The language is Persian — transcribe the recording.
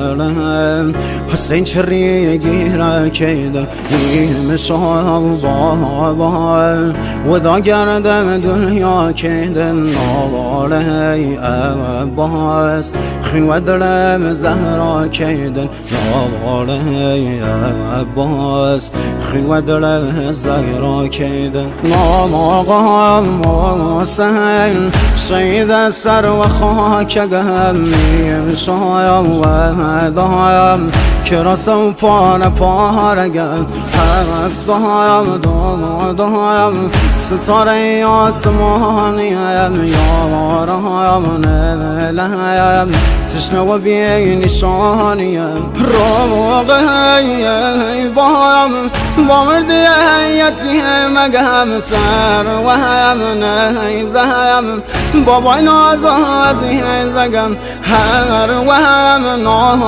دلم حسین چری گیره کیدن مثال بابا و دا گردم دنیا کیدن نواله عباس خین و دلم زهرا کیدن نواله عباس خین و دلم زهرا کیدن نام آقا حسین سید سر و خاکگم میم شایم و دایم کراس و پارگم هفتایم دایم ستاره آسمانیم یارایم نلیم تشنه و بی نشانیم روغی بایم با مردی یتیم مگم سر و هم نیزم بابای نازازی زگم هر و هم